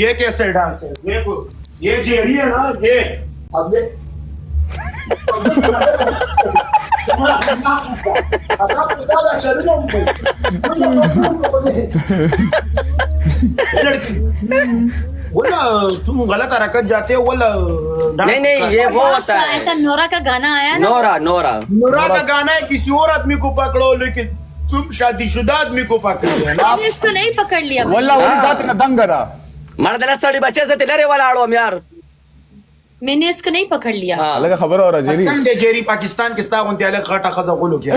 ये कैसे डांस है? ये जेरी है ना ये अब ये बोला तुम गलत हरकत जाते हो बोला नहीं नहीं ये वो होता है ऐसा नोरा का गाना आया ना, नोरा नोरा नूरा का गाना है किसी और आदमी को पकड़ो लेकिन तुम शादीशुदा आदमी को पकड़ लिया ना मैंने इसको नहीं पकड़ लिया। वल्ला वली जाते ना दंगरा मला त्याला सडी बचायचं ते रे वाला आडवम यार मैंने इसको नहीं पकड़ लिया। हाँ. अलग खबर हो रहा जेरी कसम दे जेरी पाकिस्तान किस्ता कोणती आले खटा खजा बोलू किया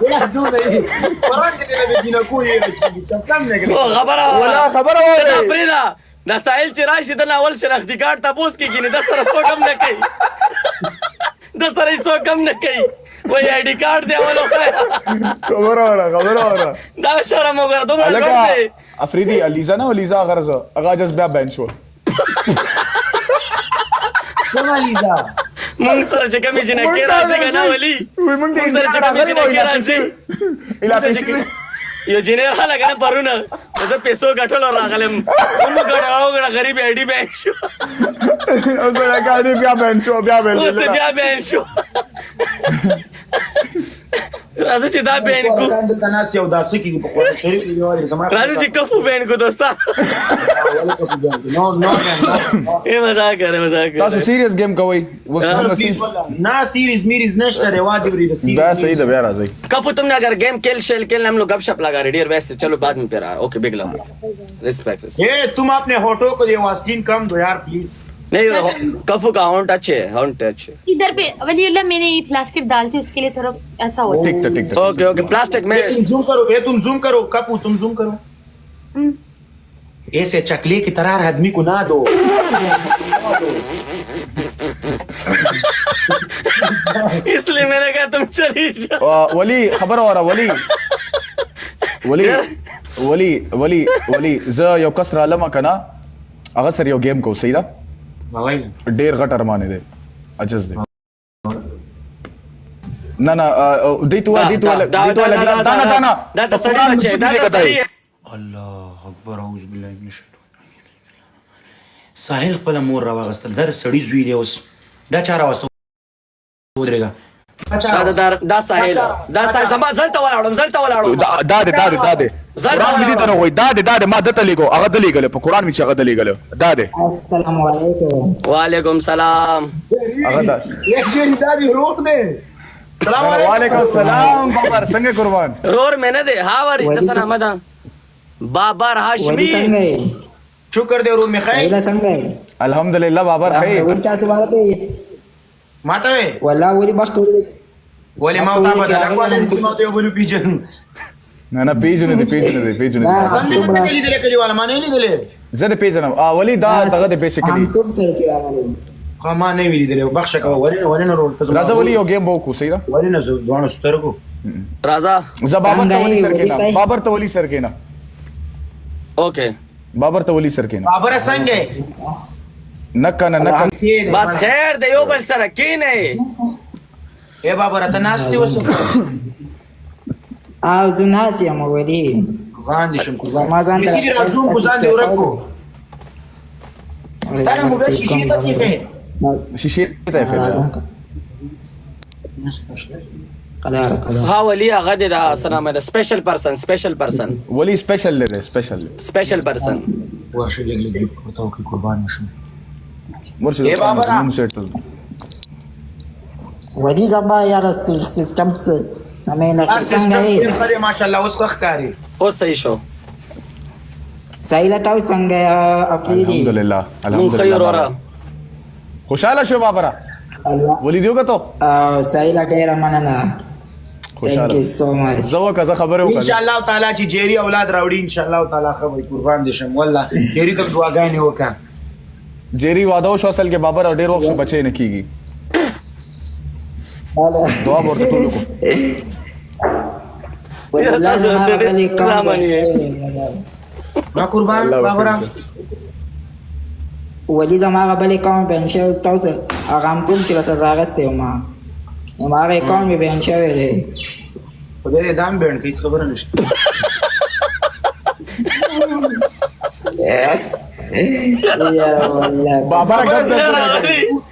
बोला तू नहीं परान के दिले दिना कोई कसम नहीं ओ खबर वल्ला खबर हो रही प्रिदा da sahil cirai și de la ol șerahti card tabus ki gine da sara sokam ne kai da sara sokam ne kai वो आईडी कार्ड दे वाला खबर हो रहा da shara mogar do अलग mal अफरीदी अलीजा ना अलीजा अगर सो अगा जस्ट बे बेंच हो Somaliza mung sara che kami jina kera se ga na wali mung mung sara che kami jina kera se इला पैसे यो जिने हाला का परू ना त्याचा पेसो गाठवला रागाले मग गडा गरीब आईडी बँक उसने कहा नहीं ब्या बेंच हो उससे ब्या बँक राजूची दा bank Când tănați eu da siki pe Coran Sharif de oare că mai राजूची कफू बँक दोस्ता No ए मजाक करे मजाक तासो सीरियस गेम का वही वो नसीब ना सीरीज मीरीज नष्टरे वादिवरी बे सही दे यार आज कफू तुमने अगर गेम खेल हम लोग गपशप लगा रहे डियर वैसे चलो बाद में फिर ओके बिग लव रिस्पेक्ट ए तुम अपने होठों को दे वास्किन कम दो यार प्लीज नहीं कफू का हॉन्ट अच्छे हॉन्ट अच्छे इधर पे वलीउल्लाह मैंने ये प्लास्टिक डालती उसके लिए थोड़ा ऐसा होता है। ठीक ओके ओके प्लास्टिक में तुम जूम करो ए तुम जूम करो कपू तुम जूम करो हम्म। ऐसे चकले की तरह आदमी को ना दो इसलिए मैंने कहा तुम चली जाओ वली खबर हो रहा वली वली वली वली ज यो कसर अलमा कना अगर सर यो गेम को सही दा डेर घट अरमाने दे अजस दे ना ना दी तू लगी दाना दादा सड़ी बच्चे दादा सड़ी الله اکبر اعوذ بالله من الشیطان ساحل خپل مور را واغستل در سړی زوی دی اوس دا چاره واستو ودرېګا دا ساحل زما زلته ولاړم داده قرآن می دي ته وای داده ما دته لګو هغه د لګل په قرآن می چې هغه د لګل داده السلام علیکم وعلیکم سلام هغه دا یک جری دادی روح دی سلام وعلیکم السلام بابر څنګه قربان रोर मैंने दे हाँ वारी दसन अहमद बाबर वली हाशमी څنګه شکر دی ورو می خیر ایله څنګه الحمدلله بابر خیر ول تاسو باندې ماته وې والله ولی بخ کوي ولې ما تا بدل کول ما ته یو بل پیجن نه پیجن دي سم دې مته کلی درې کلی والا ما نه لیدلې زه د پیجن ولی دا دغه د بیسیکلی هم ټول سره چې راغلي خو ما نه ویل لیدلې بخښه کوه ورنه رول راځه ولی یو گیم وکړو صحیح ده ورنه زو دوه سترګو राजा زه بابر ته ولی سر کېنا ओके بابر ته ولی سر کېنا بابر څنګه نکنه बस खैर दे यो बल सर की नहीं اے بابر ته ناشتي وسو او زناس یم ولی ځان دې شم قربان ما ځان ته دې راځو کو ځان دې ورکو تا نه موږ شي ته کې شیشه ته خیر قلار हाँ वली अगद दा सना में स्पेशल पर्सन ولی سپیشل لري स्पेशल पर्सन واشه دې دې کوته کې قربان شم ورشه ए बाबा. نوم سیټل ولی زبا یار سیستم سمینه څنګه خره ماشاءالله اوس کو ښکاری ओ सही शो سایله تاسو څنګه افریدي الحمدلله من خیر ورا خوشاله شو بابرا الله ولی دیو کتو سایله ډیره مننه Thank you خوشاله so much. زو که خبره ان وکړه شاء الله تعالی چې جيري اولاد راوړي ان شاء الله تعالی خبر قربان دي شم والله جيري ته دعاګانې وکړه جیری واده او شو اصل کې بابر او ډیر وخت بچي نه کیږي دعا ورته ټول کو والله زما غلي ما قربان بابرا ولی زما غبلې کوم بنشه تاسو هغه هم ټول چې سره راغسته ما هغه کوم بنشه ویلې خدای دې دام بیان کې هیڅ خبره نشته Ya Allah. Baba Wali.